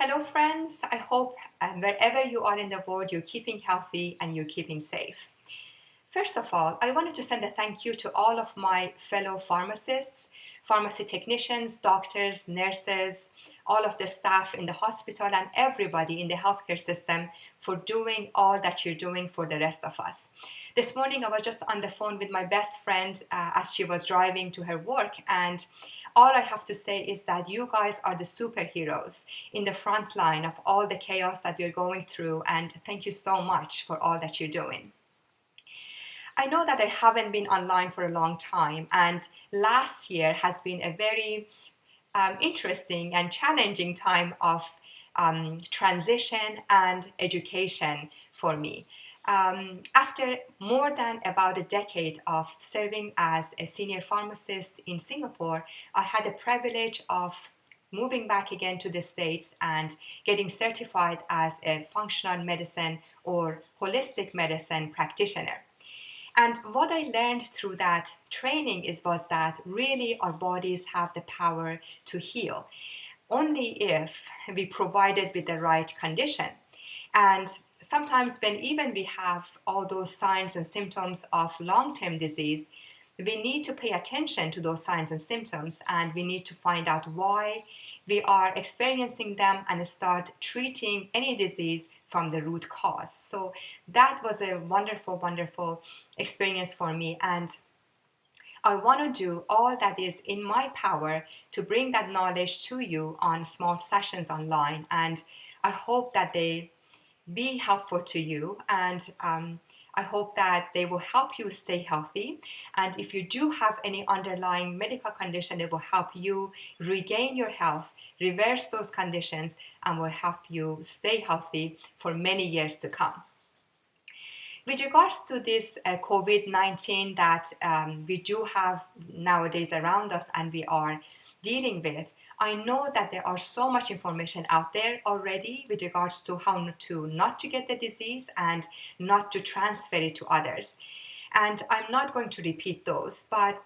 Hello, friends. I hope wherever you are in the world, you're keeping healthy and you're keeping safe. First of all, I wanted to send a thank you to all of my fellow pharmacists, pharmacy technicians, doctors, nurses, all of the staff in the hospital, and everybody in the healthcare system for doing all that you're doing for the rest of us. This morning, I was just on the phone with my best friend as she was driving to her work, and all I have to say is that you guys are the superheroes in the front line of all the chaos that we're going through, and thank you so much for all that you're doing. I know that I haven't been online for a long time, and last year has been a very interesting and challenging time of transition and education for me. After more than about a decade of serving as a senior pharmacist in Singapore, I had the privilege of moving back again to the States and getting certified as a functional medicine or holistic medicine practitioner. And what I learned through that training was that really our bodies have the power to heal only if we provide it with the right condition. And sometimes when even we have all those signs and symptoms of long-term disease, we need to pay attention to those signs and symptoms, and we need to find out why we are experiencing them and start treating any disease from the root cause. So that was a wonderful, wonderful experience for me. And I want to do all that is in my power to bring that knowledge to you on small sessions online. And I hope that they be helpful to you, and I hope that they will help you stay healthy. And if you do have any underlying medical condition, it will help you regain your health, reverse those conditions, and will help you stay healthy for many years to come. With regards to this COVID-19 that we do have nowadays around us and we are dealing with, I know that there are so much information out there already with regards to how to not to get the disease and not to transfer it to others. And I'm not going to repeat those, but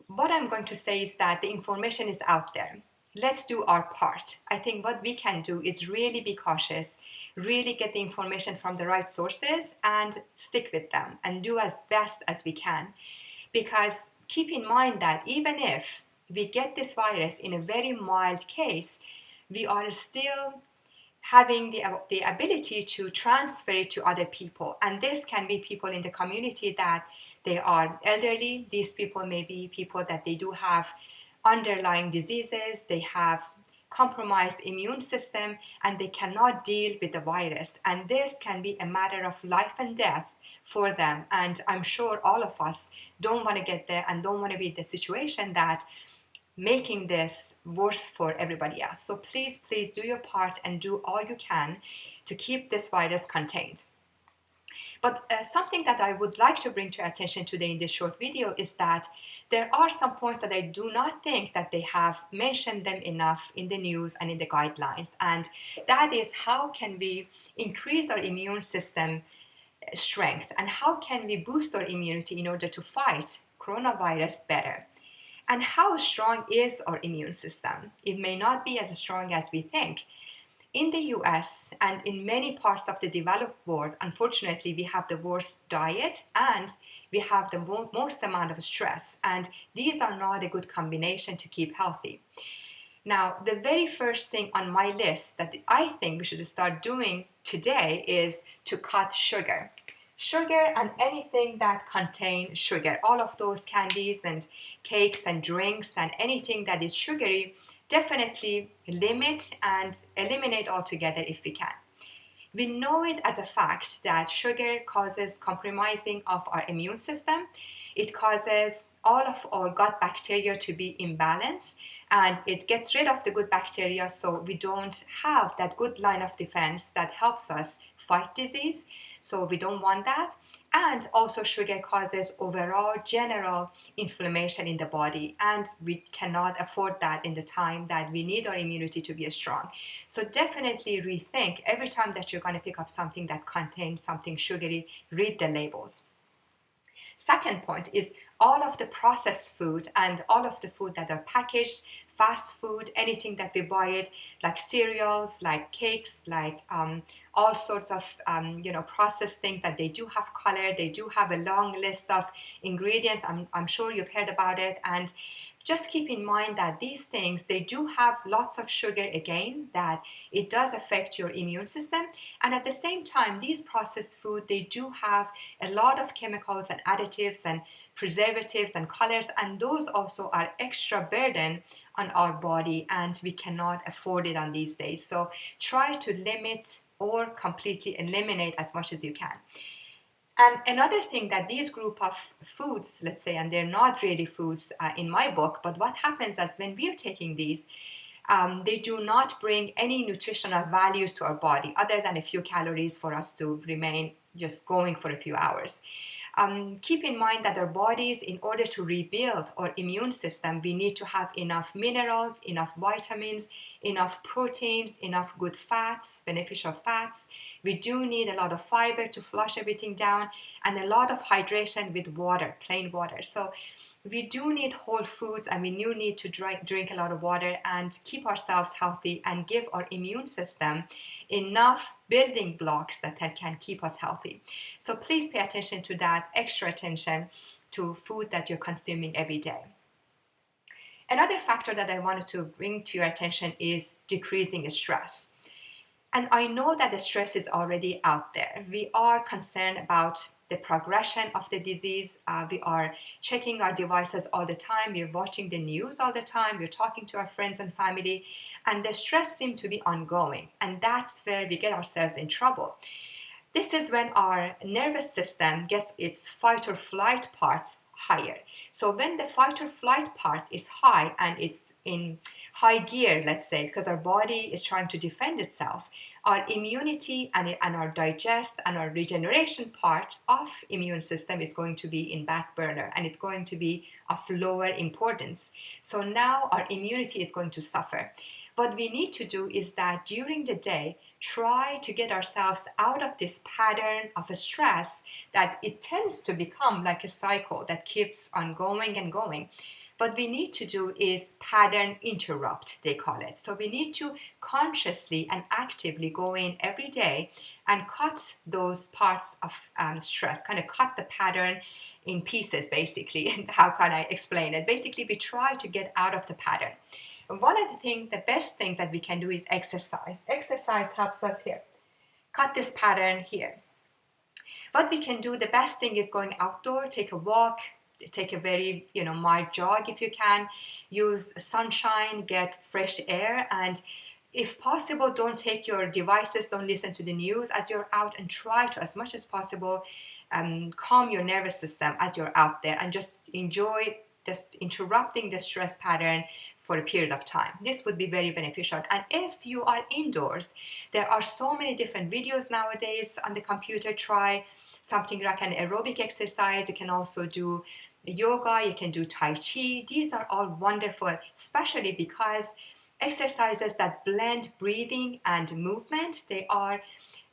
what I'm going to say is that the information is out there. Let's do our part. I think what we can do is really be cautious, really get the information from the right sources and stick with them and do as best as we can. Because keep in mind that even if we get this virus in a very mild case, we are still having the ability to transfer it to other people. And this can be people in the community that they are elderly. These people may be people that they do have underlying diseases, they have compromised immune system, and they cannot deal with the virus. And this can be a matter of life and death for them. And I'm sure all of us don't want to get there and don't want to be in the situation that making this worse for everybody else. So please, please do your part and do all you can to keep this virus contained. But something that I would like to bring to your attention today in this short video is that there are some points that I do not think that they have mentioned them enough in the news and in the guidelines. And that is, how can we increase our immune system strength and how can we boost our immunity in order to fight coronavirus better? And how strong is our immune system? It may not be as strong as we think. In the US and in many parts of the developed world, unfortunately, we have the worst diet and we have the most amount of stress. And these are not a good combination to keep healthy. Now, the very first thing on my list that I think we should start doing today is to cut sugar. Sugar and anything that contains sugar, all of those candies and cakes and drinks and anything that is sugary, definitely limit and eliminate altogether if we can. We know it as a fact that sugar causes compromising of our immune system. It causes all of our gut bacteria to be imbalanced and it gets rid of the good bacteria, so we don't have that good line of defense that helps us fight disease. So we don't want that. And also sugar causes overall general inflammation in the body, and we cannot afford that in the time that we need our immunity to be strong. So definitely rethink every time that you're going to pick up something that contains something sugary, read the labels. Second point is all of the processed food and all of the food that are packaged, fast food, anything that we buy it, like cereals, like cakes, like all sorts of processed things, that they do have color, they do have a long list of ingredients. I'm sure you've heard about it. And just keep in mind that these things, they do have lots of sugar again, that it does affect your immune system. And at the same time, these processed food, they do have a lot of chemicals and additives and preservatives and colors, and those also are extra burden on our body, and we cannot afford it on these days. So try to limit or completely eliminate as much as you can. And another thing, that these group of foods, let's say, and they're not really foods in my book, but what happens is when we're taking these, they do not bring any nutritional values to our body other than a few calories for us to remain just going for a few hours. Keep in mind that our bodies, in order to rebuild our immune system, we need to have enough minerals, enough vitamins, enough proteins, enough good fats, beneficial fats. We do need a lot of fiber to flush everything down, and a lot of hydration with water, plain water. So we do need whole foods, and we do need to drink a lot of water and keep ourselves healthy and give our immune system enough building blocks that can keep us healthy. So please pay attention to that, extra attention to food that you're consuming every day. Another factor that I wanted to bring to your attention is decreasing stress. And I know that the stress is already out there. We are concerned about the progression of the disease. We are checking our devices all the time. We're watching the news all the time. We're talking to our friends and family. And the stress seems to be ongoing. And that's where we get ourselves in trouble. This is when our nervous system gets its fight or flight part higher. So when the fight or flight part is high and it's in high gear, let's say, because our body is trying to defend itself, our immunity and our digest and our regeneration part of immune system is going to be in back burner, and it's going to be of lower importance. So now our immunity is going to suffer. What we need to do is that during the day, try to get ourselves out of this pattern of a stress that it tends to become like a cycle that keeps on going and going. What we need to do is pattern interrupt, they call it. So we need to consciously and actively go in every day and cut those parts of stress, kind of cut the pattern in pieces, basically. And how can I explain it? Basically, we try to get out of the pattern. One of the best things that we can do is exercise. Exercise helps us here. Cut this pattern here. What we can do, the best thing is going outdoor, take a walk, take a very mild jog if you can, use sunshine, get fresh air, and if possible, don't take your devices, don't listen to the news as you're out, and try to, as much as possible, calm your nervous system as you're out there, and just enjoy just interrupting the stress pattern for a period of time. This would be very beneficial. And if you are indoors, there are so many different videos nowadays on the computer. Try something like an aerobic exercise. You can also do yoga, you can do Tai Chi. These are all wonderful, especially because exercises that blend breathing and movement, they are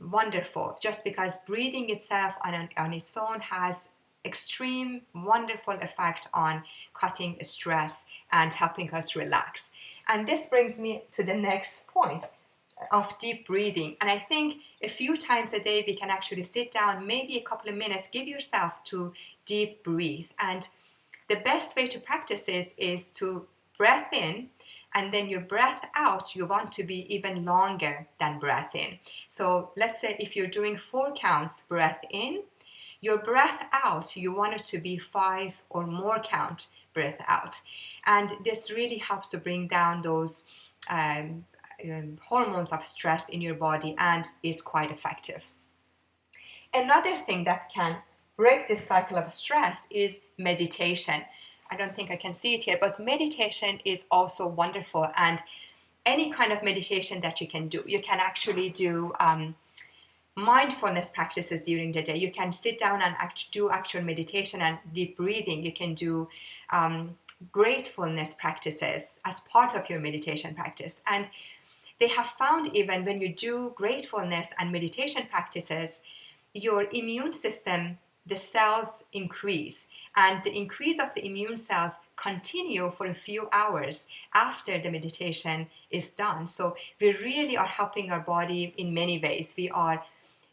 wonderful, just because breathing itself on its own has extreme wonderful effect on cutting stress and helping us relax. And this brings me to the next point of deep breathing. And I think a few times a day we can actually sit down, maybe a couple of minutes, give yourself to deep breathe. And the best way to practice this is to breath in, and then your breath out, you want to be even longer than breath in. So let's say if you're doing 4 counts breath in, your breath out, you want it to be 5 or more count breath out. And this really helps to bring down those hormones of stress in your body, and is quite effective. Another thing that can break this cycle of stress is meditation. I don't think I can see it here, but meditation is also wonderful. And any kind of meditation that you can do, you can actually do mindfulness practices during the day. You can sit down and do actual meditation and deep breathing. You can do gratefulness practices as part of your meditation practice. And they have found, even when you do gratefulness and meditation practices, your immune system, the cells increase, and the increase of the immune cells continue for a few hours after the meditation is done. So we really are helping our body in many ways. We are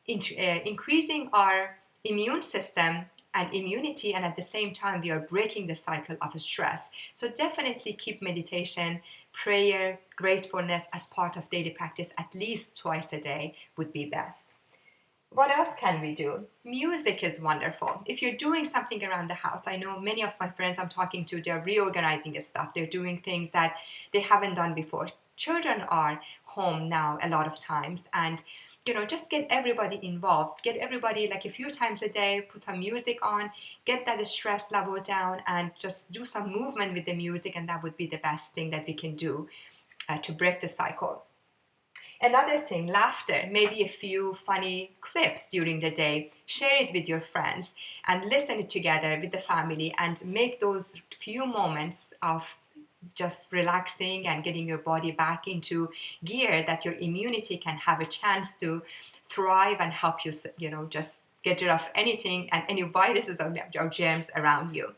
increasing our immune system and immunity, and at the same time we are breaking the cycle of stress. So definitely keep meditation, prayer, gratefulness as part of daily practice at least twice a day would be best. What else can we do? Music is wonderful. If you're doing something around the house, I know many of my friends I'm talking to, they're reorganizing stuff. They're doing things that they haven't done before. Children are home now a lot of times, and just get everybody involved. Get everybody like a few times a day, put some music on, get that stress level down, and just do some movement with the music, and that would be the best thing that we can do to break the cycle. Another thing, laughter, maybe a few funny clips during the day. Share it with your friends and listen it together with the family and make those few moments of just relaxing and getting your body back into gear that your immunity can have a chance to thrive and help you, just get rid of anything and any viruses or germs around you.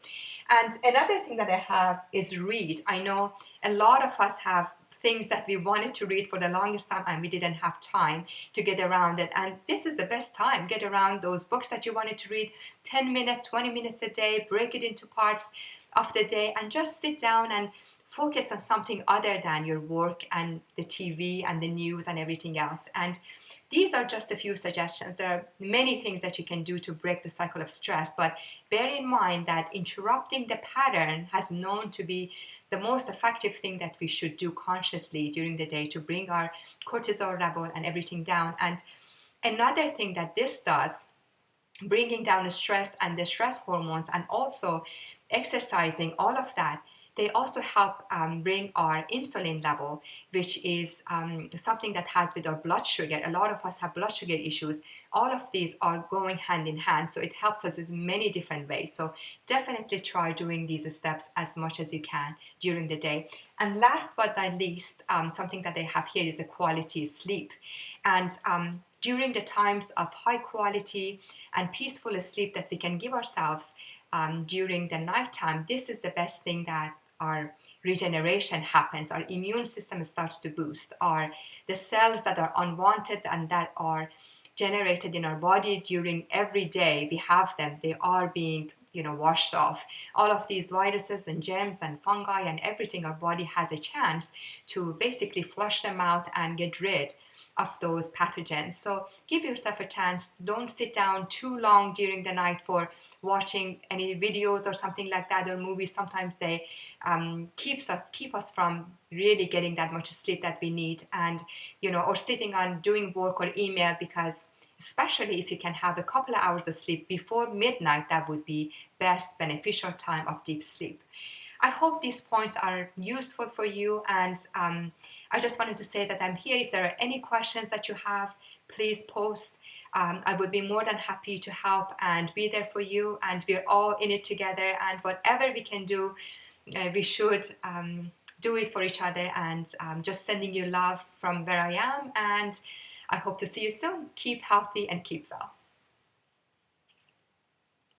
And another thing that I have is read. I know a lot of us have things that we wanted to read for the longest time and we didn't have time to get around it. And this is the best time. Get around those books that you wanted to read 10 minutes, 20 minutes a day, break it into parts of the day and just sit down and focus on something other than your work and the TV and the news and everything else. And these are just a few suggestions. There are many things that you can do to break the cycle of stress, but bear in mind that interrupting the pattern has known to be the most effective thing that we should do consciously during the day to bring our cortisol level and everything down. And another thing that this does, bringing down the stress and the stress hormones and also exercising, all of that, they also help bring our insulin level, which is something that has with our blood sugar. A lot of us have blood sugar issues. All of these are going hand in hand, so it helps us in many different ways. So definitely try doing these steps as much as you can during the day. And last but not least, something that they have here is a quality sleep. And during the times of high quality and peaceful sleep that we can give ourselves during the nighttime, this is the best thing that our regeneration happens. Our immune system starts to boost. The cells that are unwanted and that are generated in our body during every day, we have them. They are being washed off. All of these viruses and germs and fungi and everything, our body has a chance to basically flush them out and get rid of those pathogens. So give yourself a chance. Don't sit down too long during the night for watching any videos or something like that, or movies. Sometimes they keep us from really getting that much sleep that we need, and or sitting on doing work or email, because especially if you can have a couple of hours of sleep before midnight, that would be best beneficial time of deep sleep. I hope these points are useful for you, and I just wanted to say that I'm here. If there are any questions that you have, please post. I would be more than happy to help and be there for you, and we're all in it together, and whatever we can do, we should do it for each other. And just sending you love from where I am, and I hope to see you soon. Keep healthy and keep well.